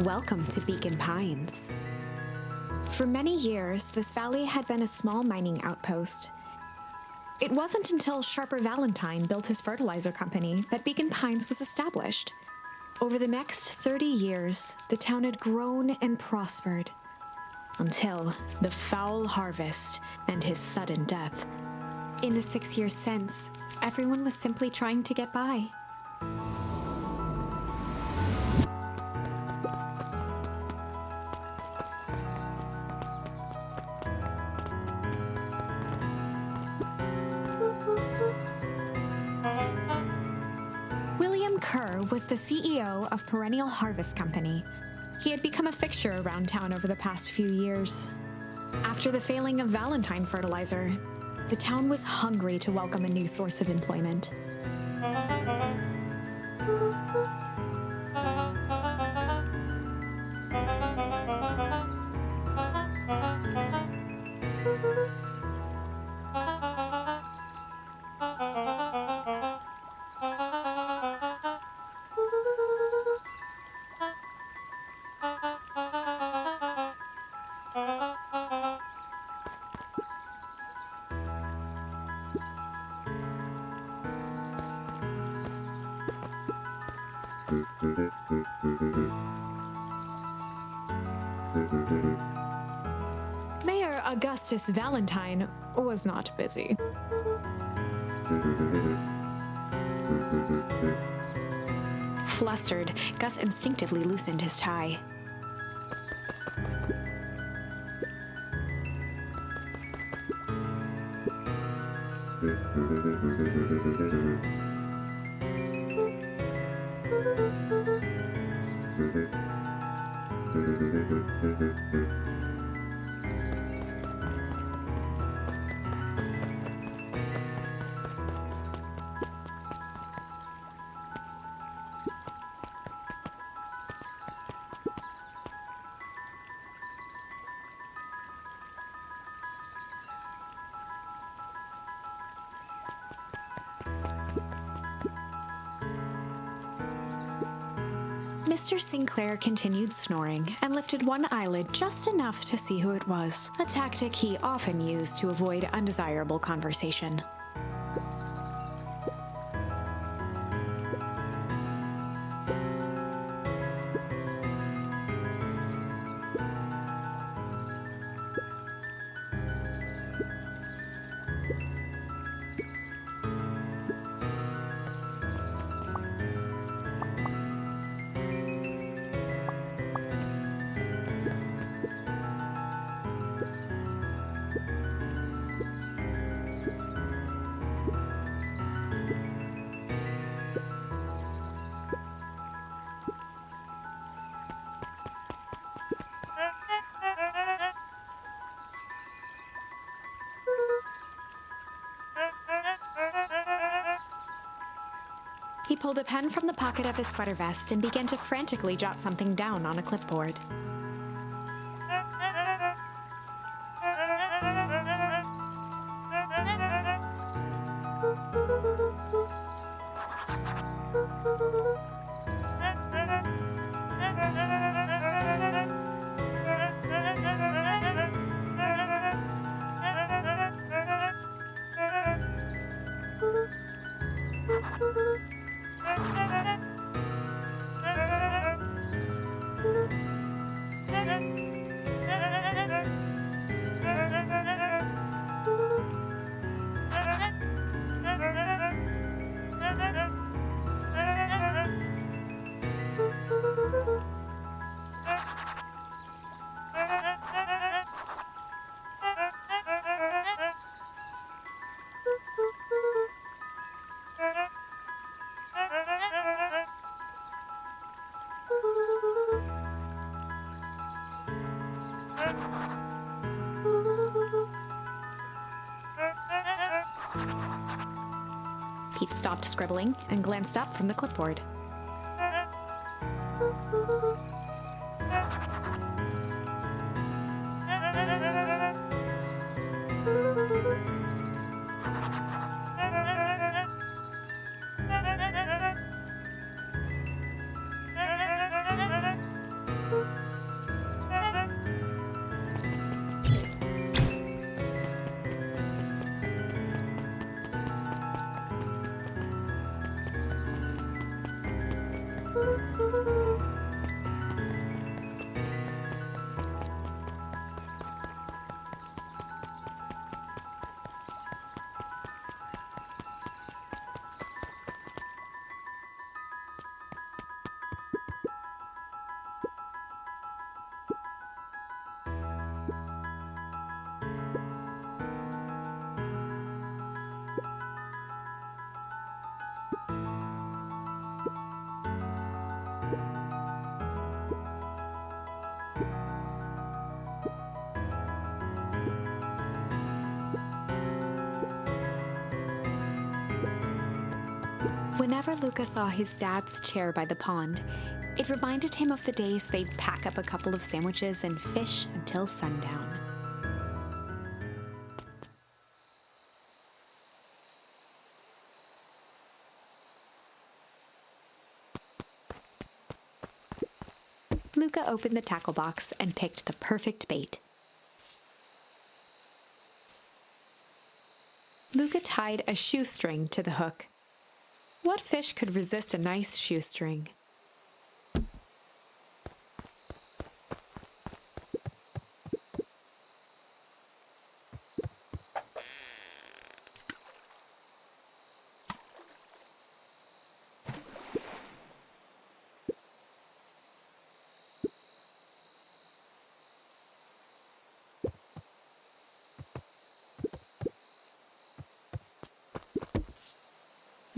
Welcome to Beacon Pines. For many years, this valley had been a small mining outpost. It wasn't until Sharper Valentine built his fertilizer company that Beacon Pines was established. Over the next 30 years, the town had grown and prospered, until the foul harvest and his sudden death. In the 6 years since, everyone was simply trying to get by. Was the CEO of Perennial Harvest Company. He had become a fixture around town over the past few years. After the failing of Valentine fertilizer, the town was hungry to welcome a new source of employment. Mayor Augustus Valentine was not busy. Flustered, Gus instinctively loosened his tie. Mr. Sinclair continued snoring and lifted one eyelid just enough to see who it was, a tactic he often used to avoid undesirable conversation. He pulled a pen from the pocket of his sweater vest and began to frantically jot something down on a clipboard. Pete stopped scribbling and glanced up from the clipboard. Whenever Luka saw his dad's chair by the pond, it reminded him of the days they'd pack up a couple of sandwiches and fish until sundown. Luka opened the tackle box and picked the perfect bait. Luka tied a shoestring to the hook. What fish could resist a nice shoestring?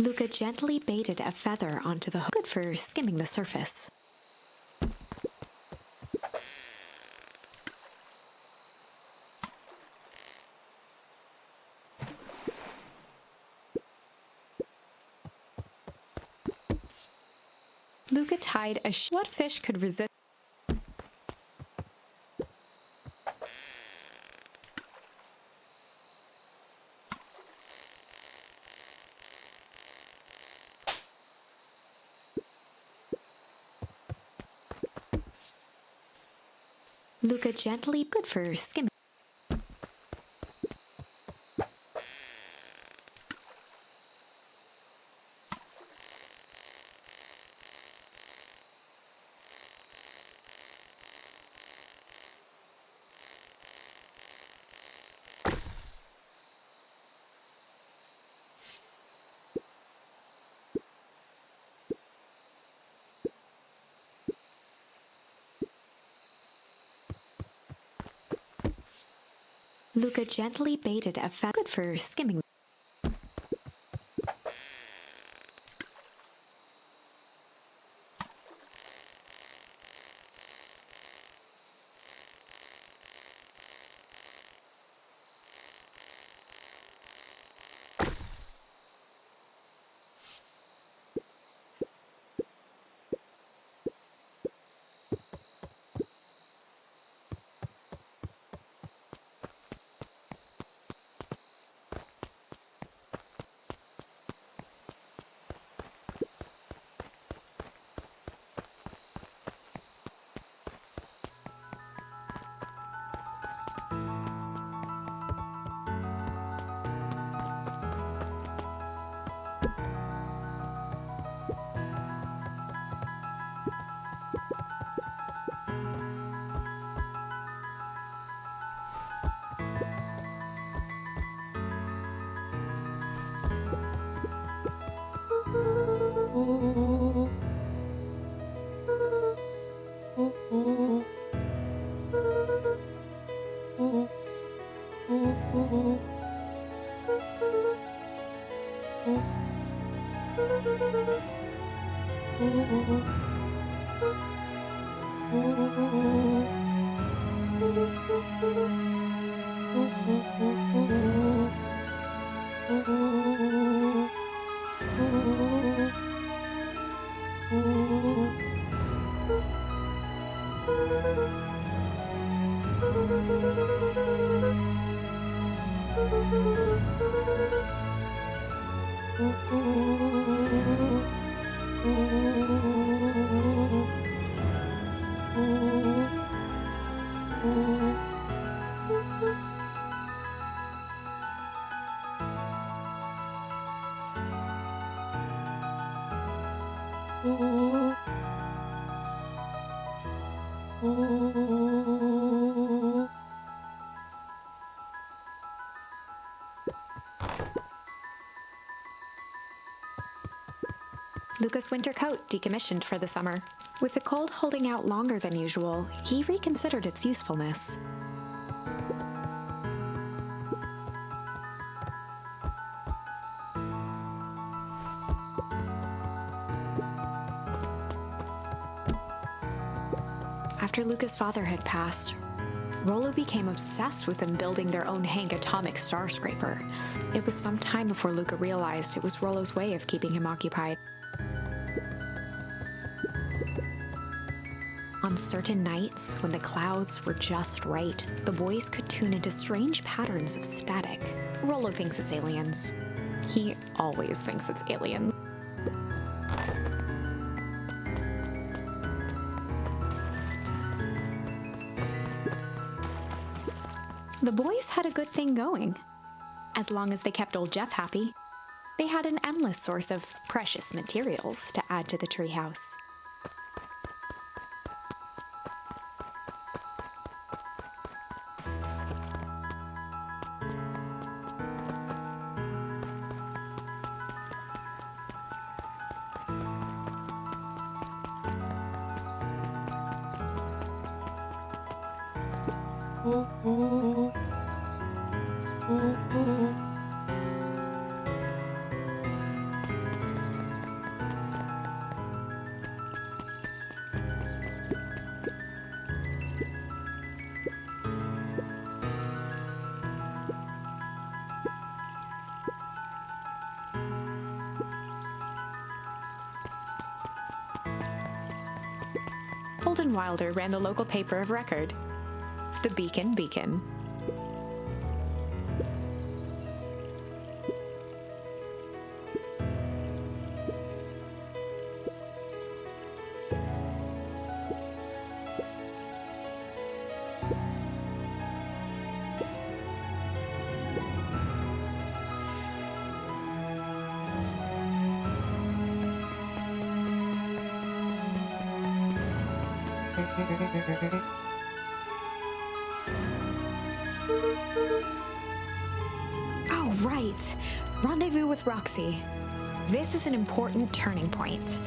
Luka gently baited a feather onto the hook, good for skimming the surface. Luka tied a what fish could resist? Luka gently, good for skimming. Luka gently baited a feather, good for skimming. Luka's winter coat decommissioned for the summer. With the cold holding out longer than usual, he reconsidered its usefulness. After Luka's father had passed, Rollo became obsessed with them building their own Hank atomic star scraper. It was some time before Luka realized it was Rollo's way of keeping him occupied. On certain nights, when the clouds were just right, the boys could tune into strange patterns of static. Rollo thinks it's aliens. He always thinks it's aliens. The boys had a good thing going. As long as they kept old Jeff happy, they had an endless source of precious materials to add to the treehouse. Holden Wilder ran the local paper of record, the Beacon. Oh, right. Rendezvous with Roxy. This is an important turning point.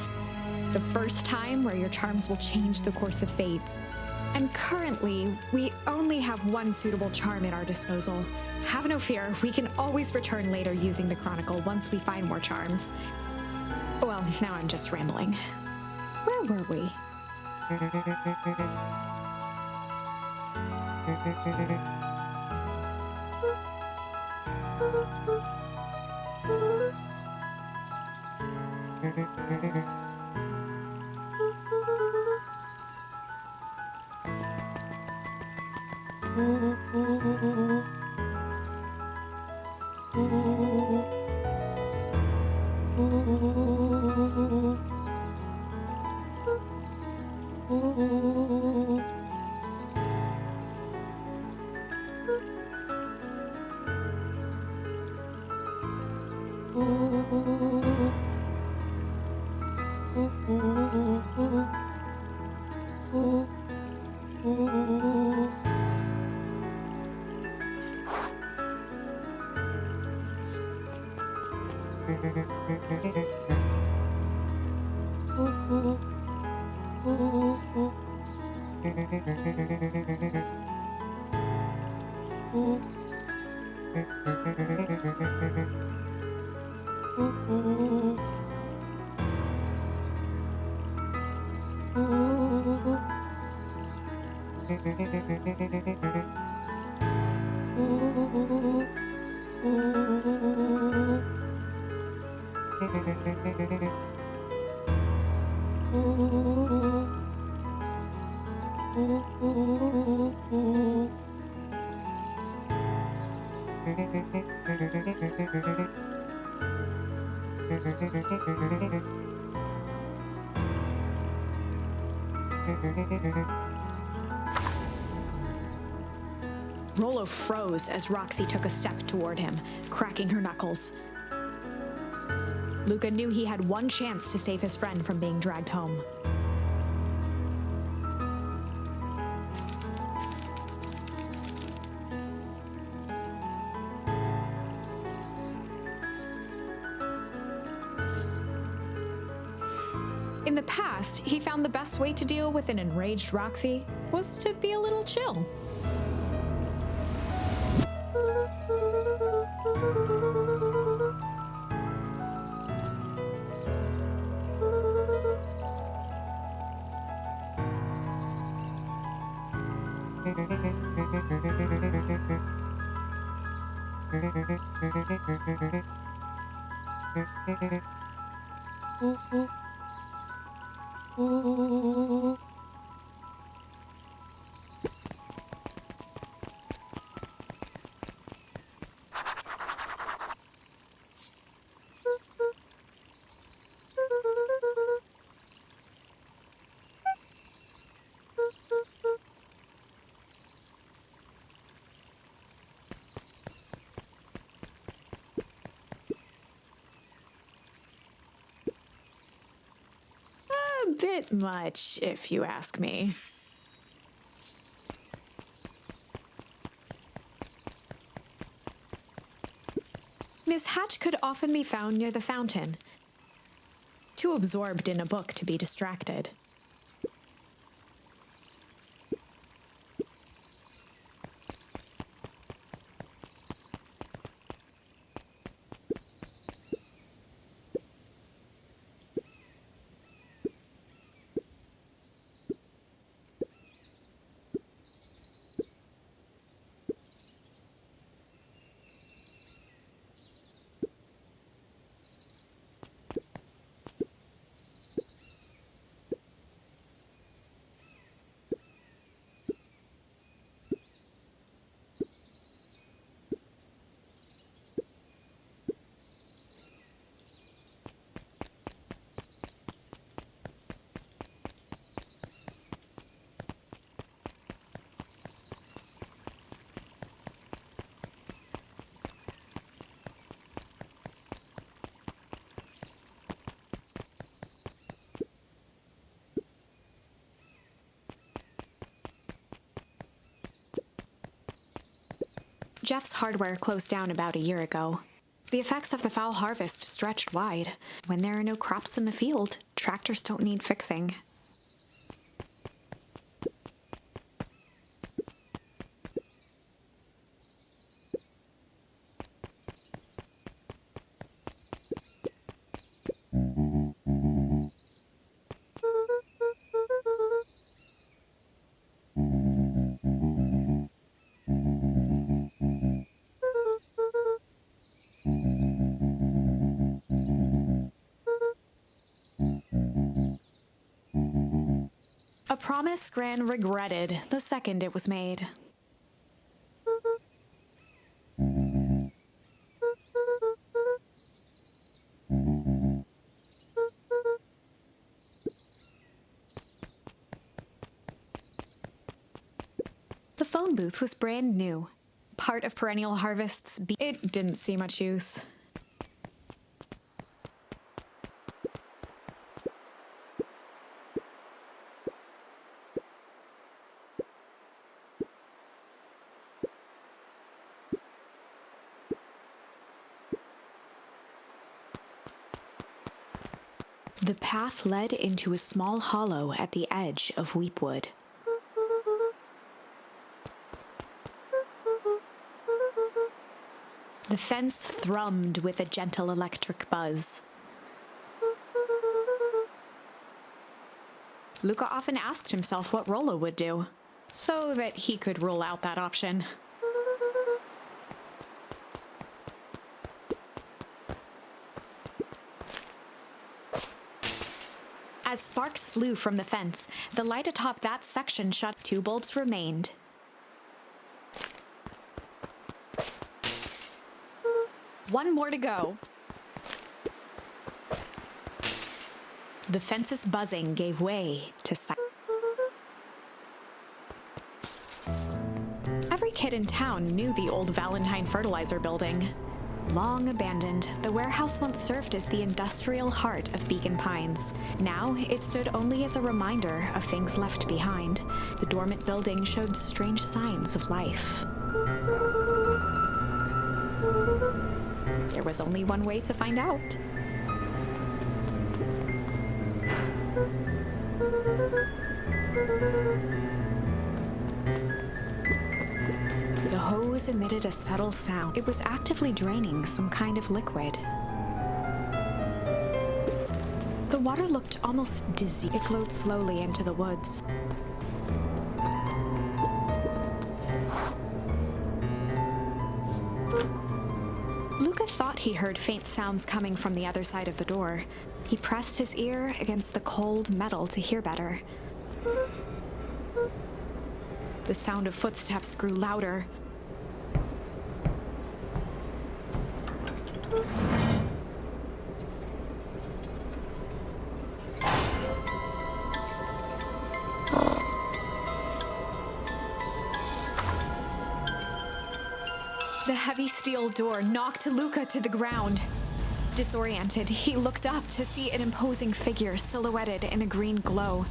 The first time where your charms will change the course of fate. And currently, we only have one suitable charm at our disposal. Have no fear, we can always return later using the Chronicle once we find more charms. Well, now I'm just rambling. Where were we? Rollo froze as Roxy took a step toward him, cracking her knuckles. Luka knew he had one chance to save his friend from being dragged home. In the past, he found the best way to deal with an enraged Roxy was to be a little chill. A bit much, if you ask me. Miss Hatch could often be found near the fountain, too absorbed in a book to be distracted. Jeff's hardware closed down about a year ago. The effects of the foul harvest stretched wide. When there are no crops in the field, tractors don't need fixing. A promise Gran regretted the second it was made. The phone booth was brand new. Part of Perennial Harvest's it didn't see much use. The path led into a small hollow at the edge of Weepwood. The fence thrummed with a gentle electric buzz. Luka often asked himself what Rollo would do, so that he could rule out that option. As sparks flew from the fence, the light atop that section shut. 2 bulbs remained. One more to go. The fence's buzzing gave way to silence. Every kid in town knew the old Valentine fertilizer building. Long abandoned, the warehouse once served as the industrial heart of Beacon Pines. Now, it stood only as a reminder of things left behind. The dormant building showed strange signs of life. There was only one way to find out. nose emitted a subtle sound. It was actively draining some kind of liquid. The water looked almost dizzy. It flowed slowly into the woods. Luka thought he heard faint sounds coming from the other side of the door. He pressed his ear against the cold metal to hear better. The sound of footsteps grew louder. The heavy steel door knocked Luka to the ground. Disoriented, he looked up to see an imposing figure silhouetted in a green glow.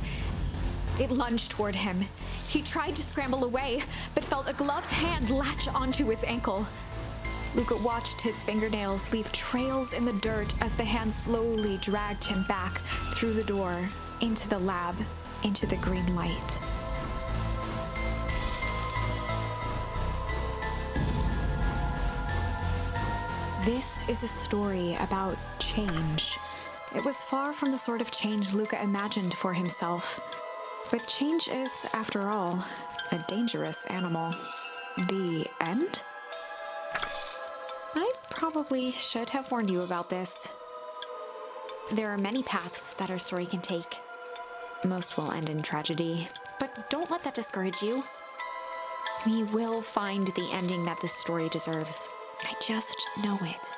It lunged toward him. He tried to scramble away, but felt a gloved hand latch onto his ankle. Luka watched his fingernails leave trails in the dirt as the hand slowly dragged him back through the door, into the lab, into the green light. This is a story about change. It was far from the sort of change Luka imagined for himself. But change is, after all, a dangerous animal. The end? I probably should have warned you about this. There are many paths that our story can take. Most will end in tragedy, but don't let that discourage you. We will find the ending that this story deserves. I just know it.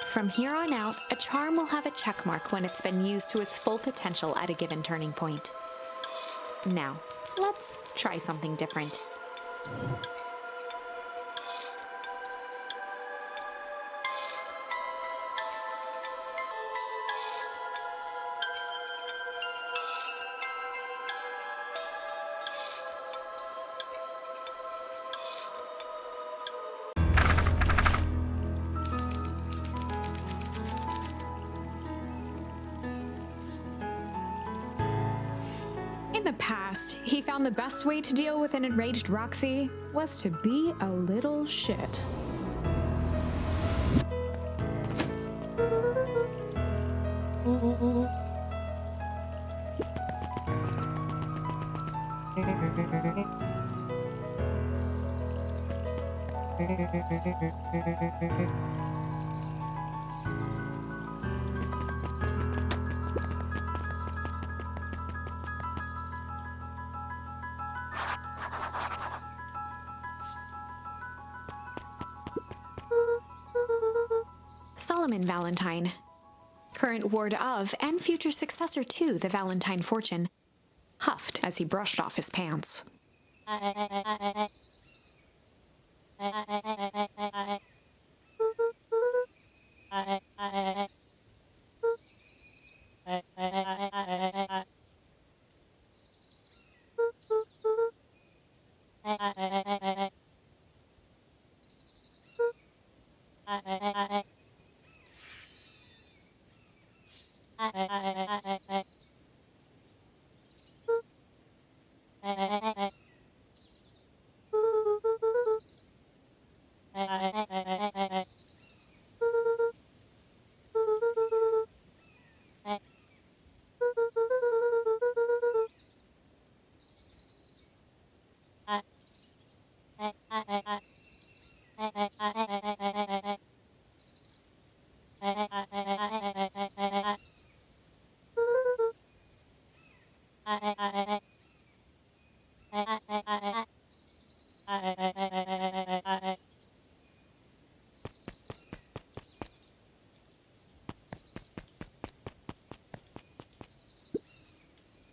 From here on out, a charm will have a check mark when it's been used to its full potential at a given turning point. Now, let's try something different. In the past, he found the best way to deal with an enraged Roxy was to be a little shit. Solomon Valentine, current ward of and future successor to the Valentine fortune, huffed as he brushed off his pants.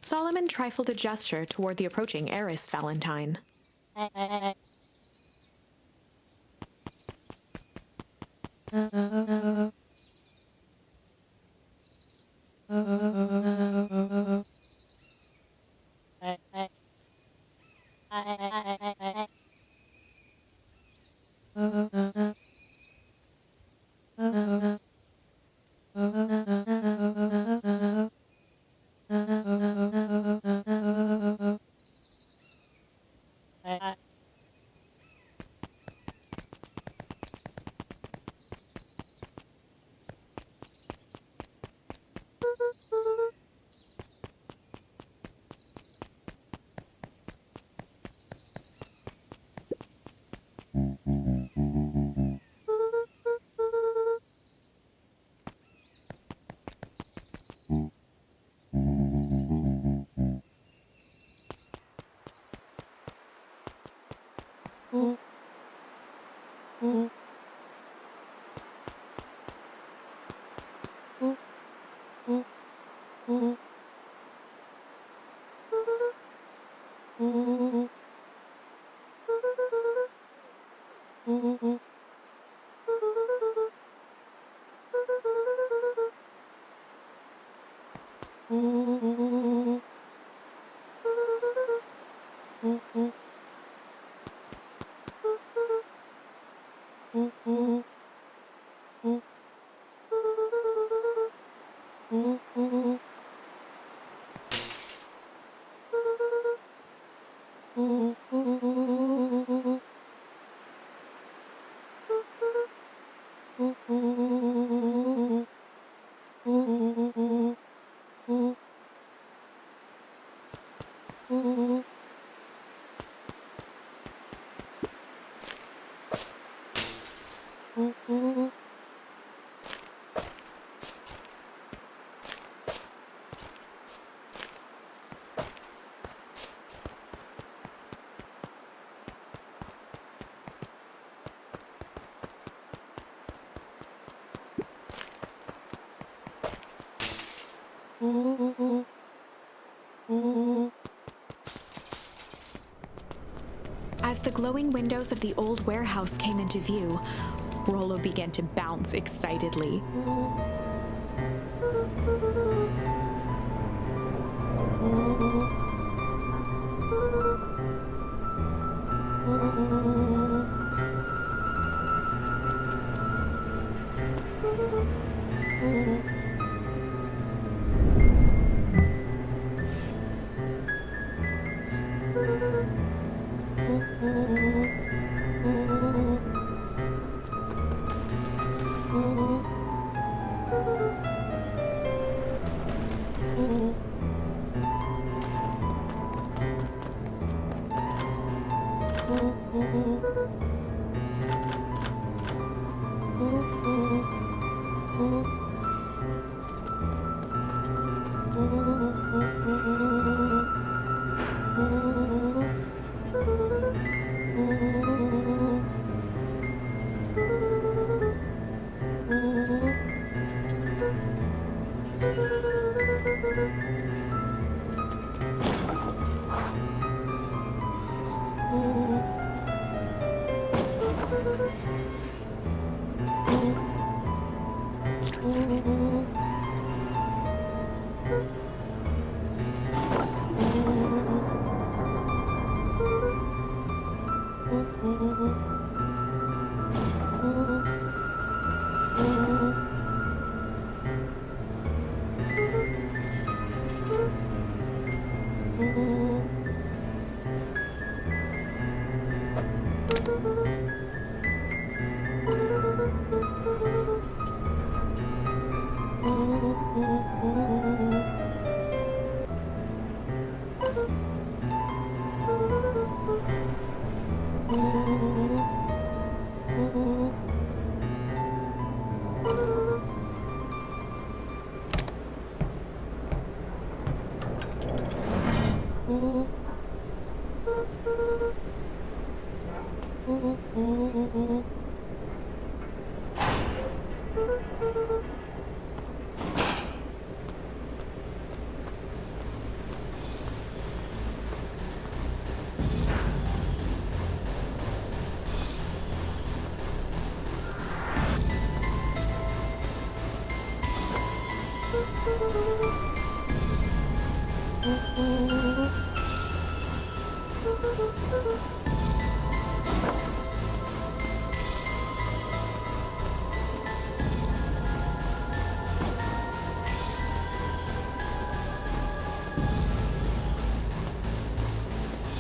Solomon trifled a gesture toward the approaching heiress Valentine. As the glowing windows of the old warehouse came into view, Rollo began to bounce excitedly.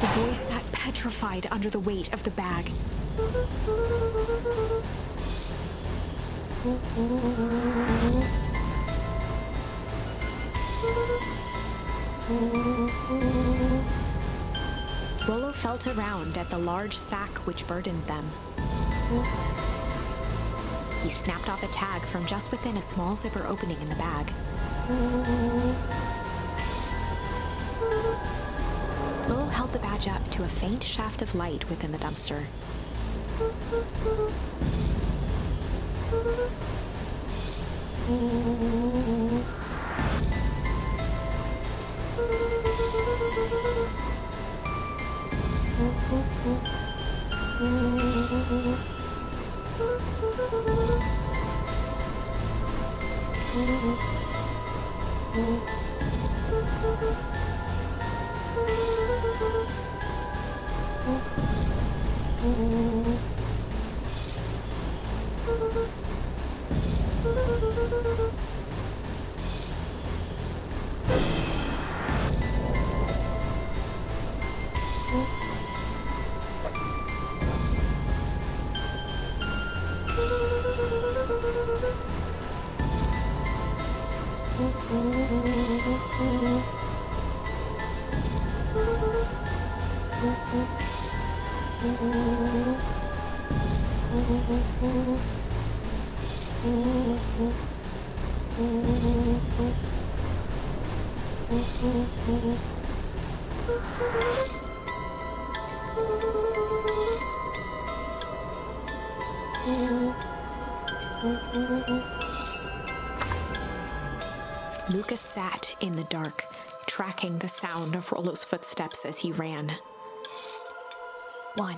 The boy sat petrified under the weight of the bag. Rollo felt around at the large sack which burdened them. He snapped off a tag from just within a small zipper opening in the bag. Rollo held the badge up to a faint shaft of light within the dumpster. Luka sat in the dark, tracking the sound of Rollo's footsteps as he ran. 1,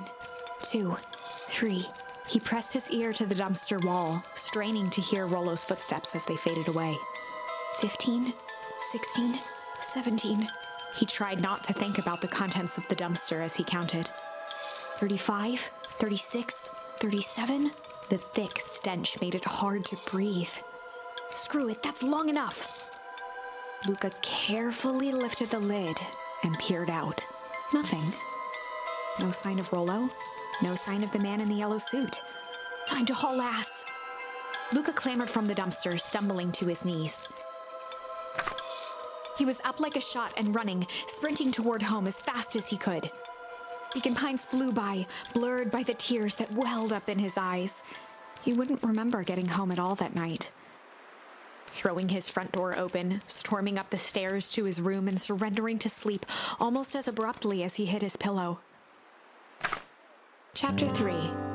2, 3. He pressed his ear to the dumpster wall, straining to hear Rollo's footsteps as they faded away. 15, 16, 17. He tried not to think about the contents of the dumpster as he counted. 35, 36, 37. The thick stench made it hard to breathe. Screw it, that's long enough. Luka carefully lifted the lid and peered out. Nothing. No sign of Rollo. No sign of the man in the yellow suit. Time to haul ass. Luka clambered from the dumpster, stumbling to his knees. He was up like a shot and running, sprinting toward home as fast as he could. Beacon Pines flew by, blurred by the tears that welled up in his eyes. He wouldn't remember getting home at all that night. Throwing his front door open, storming up the stairs to his room and surrendering to sleep almost as abruptly as he hit his pillow. Chapter 3.